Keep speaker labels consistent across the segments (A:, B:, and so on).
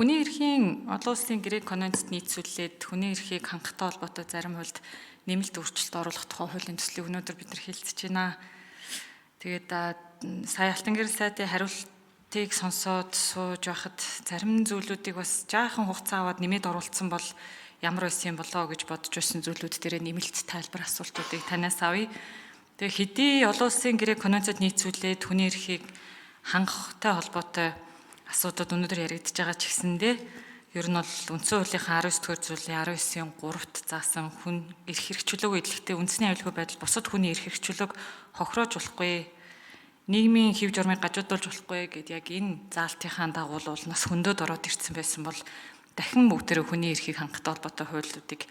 A: Хүний эрхийн олон улсын гэрээ конвенцэд нийцүүлээд хүний эрхийг хангахтай холбоотой зарим хуульд нэмэлт өөрчлөлт оруулах тухай хуулийн төслийг өнөөдөр бид нар хэлэлцэж байна. Тэгээд сая Алтан гэрэл сайдын хариултыг сонсоод сууж байхад зарим зүйлүүдийг бас жаахан хугацаа аваад нэмээд оруулсан бол ямар байсан болоо гэж бодож байсан зүйлүүд дээрээ нэмэлт тайлбар асуултуудыг танаас авъя. Тэгээд хэдий олон улсын гэрээ конвенцэд нийцүүлээд хүний эрхийг хангахтай холбоотой асуудууд өнөөдөр яригдж байгаа ч гэсэндээ ер нь бол үндсэн хуулийнхаа 19-р зүйлийн 19-ийн 3-т заасан хүн эрх хэрэгжүүлээгүй идэлхтэй үндэсний аюулгүй байдал бусад хүний эрх хэрэгжүүлэг хохироож болохгүй, нийгмийн хэв журмыг гажуудуулж болохгүй гэд яг энэ заалтынхаа дагуу бол нас хөндөд ороод ирсэн байсан бол дахин бүгдээрээ хүний эрхийг хангахтай холбоотой хуулиудыг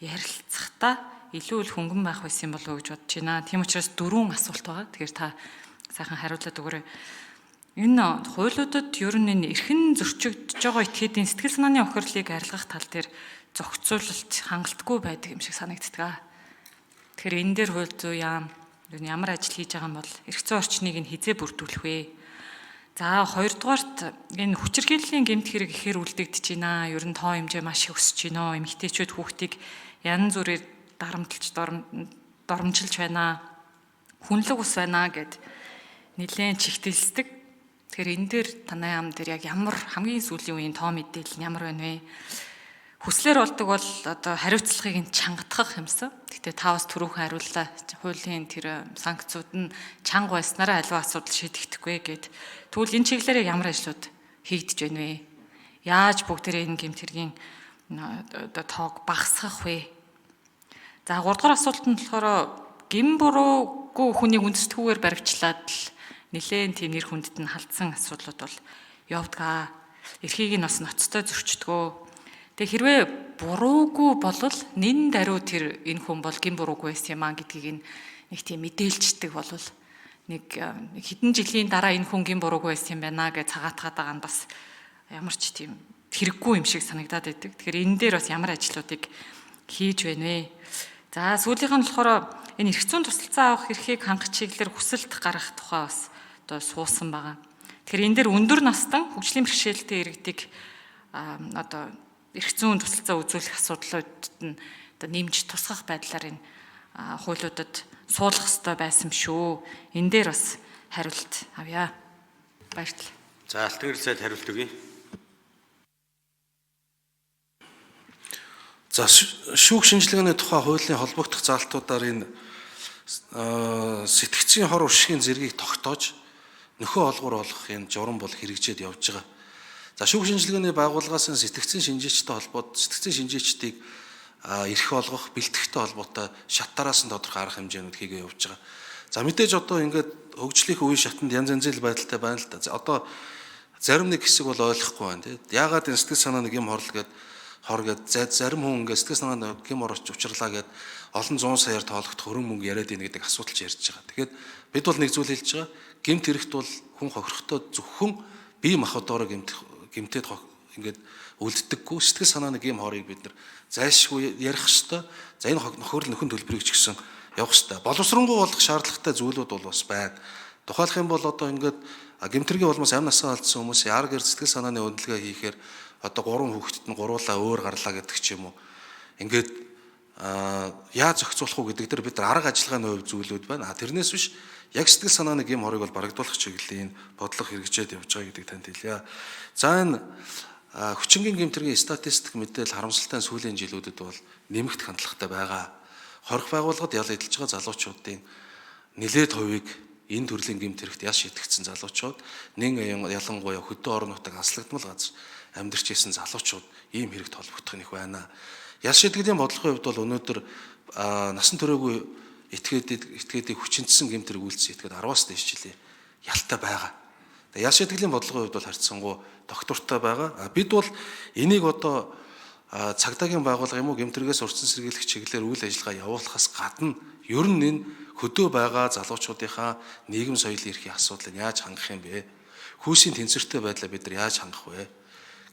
A: ярилцахдаа илүү их хөнгөн байх байсан болов уу гэж бодож байна. Тийм учраас 4 асуулт байгаа. Тэгэхээр та сайхан хариулаад өгөөрэй. Энэ хуулиудад ер нь энэ эрхэн зөрчигдөж байгаа этгээдийн сэтгэл санааны охирлыг арилгах тал дээр зохицуулалт хангалтгүй байдаг юм шиг санагддаг. Тэгэхээр энэ дээр хууль зүйн яам ямар ажил хийж байгаа юм бол эрх зүйн орчныг нь хизээ бүрдүүлэх вэ? За хоёрдугаарт энэ хүчирхийллийн гэмт хэрэг ихээр үлдэгдэж байна. Ер нь тоо хэмжээ маш их өсөж байна. Эмэгтэйчүүд хүүхдийг янз бүрээр доромжилж байна. Хүнлэг ус байна гэд нэлээд чигтэлсдэг. Тэгэхээр энэ дээр танай ам дээр яг ямар хамгийн сүүлийн үеийн тоо мэдээлэл нь ямар байна вэ? Хүслээр болдог бол одоо хариуцлагыг нь чангатгах юмсан. Гэтэ та бас түрүүхэн хариуллаа. Хуулийн тэр санкцууд нь чанга байснараа аливаа асуудал шийдэгдэхгүй гэд. Тэгвэл энэ чиглэлээр ямар ажлууд хийгдэж байна вэ? Яаж бүгдээрээ энэ гэмт хэргийн одоо тоог багасгах вэ? За 3 дугаар асуулт нь болохоор гин буруугүй хүнийг үндэстгүүгээр баривчлаад л нэлээд тийм нэр хүндэд нь халдсан асуудлууд бол явдаг. Эрхийг нь бас ноцтой зөрчдөг. Тэгээ хэрвээ буруугүй болвол нэн даруй тэр энэ хүн бол гин буруугүй байсан юм аа гэдгийг нэг тийм мэдээлждэг болвол нэг хэдэн жилийн дараа энэ хүн гин буруугүй байсан юм байна гэж цагаатгаад байгаа нь бас ямар ч тийм хэрэггүй юм шиг санагдаад байдаг. Тэгэхээр энэ дээр бас ямар ажлуудыг хийж байна вэ? За сүүлийнх нь болохоор энэ эрх зүйн тусалцаа авах эрхийг хангах чиглэлээр хүсэлт гаргах тухай бас одоо суусан байгаа. Тэгэхээр энэ дээр өндөр настан хөгжлийн бэрхшээлтэй иргэдэг одоо эрх зүйн тусалцаа үзүүлэх асуудлуудад нь одоо нэмж тусгах байдлаар энэ хуулиудад суулгах ёстой байсан шүү. Энэ дээр бас хариулт авъя. Баярлалаа.
B: За Алтан гэрэл сайд хариулт өгье.
C: За шүүх шинжилгээний тухай хуулийн холбогдох заалтуудаар энэ сэтгцийн хор уршигын зэргийг тогтоож нөхөө олгор болох энэ журам бол хэрэгжээд явж байгаа. За шүүх шинжилгээний байгууллагаас сэтгцийн шинжээчтэй холбоод сэтгцийн шинжээчдийг эрх олгох бэлтгэхтэй холбоотой шатараас нь тодорхой арга хэмжээнүүд хийгээ явж байгаа. За мэдээж одоо ингээд хөгжлийнхээ үе шатанд янз янзын байдалтай байна л да. Одоо зарим нэг хэсэг бол ойлгохгүй байна тийм. Яагаад энэ сэтгэл санаа нэг юм хор гэд зарим хүн ингээд сэтгэл санаа гим орч учрлаа гэд олон 100 саяар тоологох хөрөн мөнгө яриад ийн гэдэг асуудал ярьж байгаа. Тэгэхээр бид бол нэг зүйл хэлж байгаа. Гэмт хэрэгт бол хүн хохирохтой зөвхөн бие махбодороо гэмтээд ингээд үлддэггүй сэтгэл санааны гим хорыг бид нар зайлшгүй ярих ёстой. За энэ нөхөрл нөхөн төлбөрийг ч гэсэн явах ёстой. Боловсронгуй болох шаардлагатай зүйлүүд бол бас байна. Тухайлх юм бол одоо ингээд гэмтэргийн улмаас амь насаа алдсан хүмүүс яар гэр сэтгэл санааны өндлөгөө хийхээр одоо 3 хүүхэдт нь гуруулаа өөр гарлаа гэдэг ч юм уу. Ингээд яаж зохицуулах уу гэдэг дээр бид нар арга ажиллагааны хувь зүйлүүд байна. Тэрнээс биш яг сэтгэл санааны гим хорыг бол барагдуулах чиглэлийн бодлого хэрэгжээд явж байгаа гэдгийг танд хэлье. За энэ хүчингийн гэмтэргийн статистик мэдээлэл харамсалтай сүүлийн жилүүдэд бол нэмэгдэх хандлагатай байгаа. Хорих байгууллагад ял эдэлж байгаа залуучуудын нэлээд хувийг энэ төрлийн гэмт хэрэгт ял шийтгдсэн залуучууд ялангуяа хөдөө орон нутаг аслагдмал газар амьдарч исэн залуучууд ийм хэрэгт холбогдох нэг байна. Ял шийтгэлийн бодлогын хувьд бол өнөөдөр насан туршаагүй этгээдийг хүчинтсэн гэмт хэрэг үйлдсэн этгээд 10-аас дээш жилийн ялтай байгаа. Тэгээ ял шийтгэлийн бодлогын хувьд бол харьцангуй доктортой байгаа. Бид бол энийг одоо цагдаагийн байгууллага юм уу гэмт хэрэгээс урьдчилан сэргийлэх чиглэлээр үйл ажиллагаа явуулахаас гадна ер нь энэ хөдөө байгаа залуучуудынхаа нийгэм соёлын эрхийн асуудлыг яаж хангах юм бэ? Хүйсийн тэнцвэртэй байдлаа бид нар яаж хангах вэ?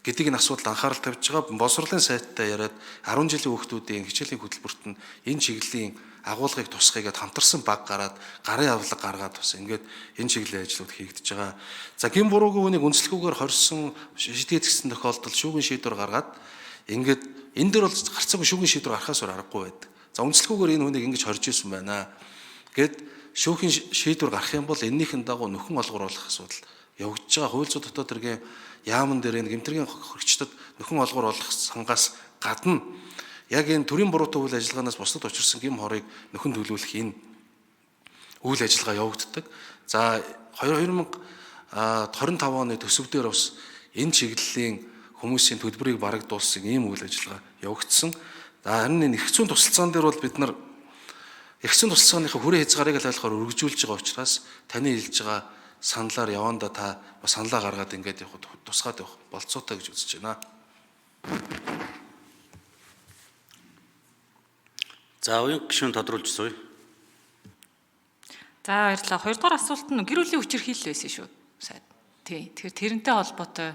C: Гэдгийг энэ асуудал анхаарал тавьж байгаа. Боловсролын сайттай яриад 10 жилийн хүүхдүүдийн хичээлийн хөтөлбөрт нь энэ чиглэлийн агуулгыг тусгахыгээд хамтарсан баг гараад гарын авлага гаргаад бас ингээд энэ чиглэлийн ажлууд хийгдэж байгаа. За гин буруугүй хүнийг үнэлэхгүйгээр хорьсон шийдэгдсэн тохиолдолд шүүгийн шийдвэр гаргаад ингээд энэ дөр бол гарцаагүй шүүгийн шийдвэр гарахаас өөр аргагүй байдаг. За үнэлэхгүйгээр энэ хүнийг ингэж хорьж исэн байна гэд шүүхийн шийдвэр гарах юм бол эннийхэн дагуу нөхөн олгууруулах асуудал явагдаж байгаа. Хууль зүйн дотоод хэргийн яамн дээр энэ гэмтэргийн хоригчдод нөхөн олгууруулах сангаас гадна яг энэ төрийн буруутай үйл ажиллагаанаас бусдад учирсан гим хорыг нөхөн төлөвлөх энэ үйл ажиллагаа явагддаг. За 2025 оны төсөв дээр бас энэ чиглэлийн хүмүүсийн төлбөрийг барагдуулсан ийм үйл ажиллагаа явагдсан. За харин энэ эрх зүйн тусалцаан дээр бол бид нар эрх зүйн тусалцааныхаа хүрээ хязгаарыг л ойлгохоор өргөжүүлж байгаа учраас таны хэлж байгаа саналаар яванда та бас саналаа гаргаад ингээд явахд тусгаад явах болцоотой гэж үзэж байна.
B: За уян гишүүн тодруулж суй.
A: За баярлалаа. Хоёрдугаар асуулт нь гэр бүлийн хүчирхийлэл байсан шүү. Сайн. Тий. Тэгэхээр тэрнтэй холбоотой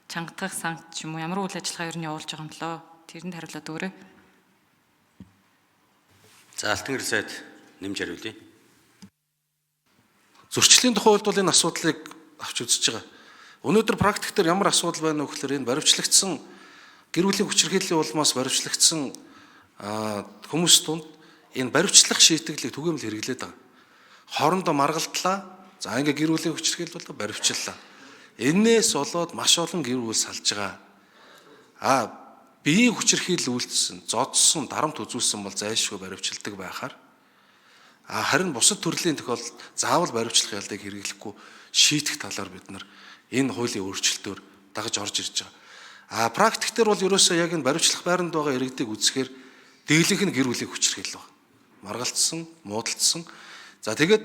A: чангадах санкт ч юм уу ямар үйл ажиллагаа ер нь явуулж байгаа юм лөө. Тэрэнд хариулаад өгөөрэй.
B: За Алтан гэрэл сайд нэмж хариулъя.
C: Зөрчлийн тухай хувьд бол энэ асуудлыг авч үзэж байгаа. Өнөөдөр практик дээр ямар асуудал байна вэ гэхээр энэ баривчлагдсан гэр бүлийн хүчирхийллийн улмаас баривчлагдсан хүмүүс тунд энэ баривчлах шийтгэлийг түгээмэл хэрэглээд байгаа. Хоорондоо маргалдлаа. За ингээ гэр бүлийн хүчирхийлэл бол баривчлалаа. Энээс болоод маш олон гэр бүл салж байгаа. Биеийн хүчирхийлэл үйлдэлсэн, зодсон, дарамт үзүүлсэн бол зайлшгүй баривчилдаг байхаар харин бусад төрлийн тохиолдолд заавал баривчлах ялдыг хэрэглэхгүй шийдэх талаар бид нар энэ хуулийн өөрчлөлтөөр дагаж орж ирж байгаа. Практик дээр бол ерөөсөө яг энэ баривчлах байранд байгаа иргэдийг үзэхээр дийлэнх нь гэр бүлийн хүчирхийлэл байна. Маргалцсан, муудалцсан. За тэгээд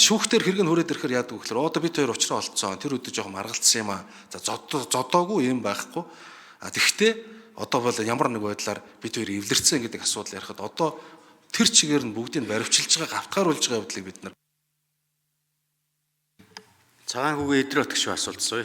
C: шүүхтэр хэрэг нь хүрээд ирэхээр яадаг вэ гэхээр одоо бид хоёр уулзраа олцсон. Тэр өдөө жоохон маргалцсан юм аа. За зодоогүй юм байхгүй. Тэгэхдээ одоо бол ямар нэг байдлаар бид хоёр эвлэрсэн гэдэг асуудал ярихад одоо тэр чигээр нь бүгдийг баривчилж байгаа, гавтгааруулж байгаа явдлыг бид нар
B: Цагаан хүүгээ Идрээ отгч асуулт суй.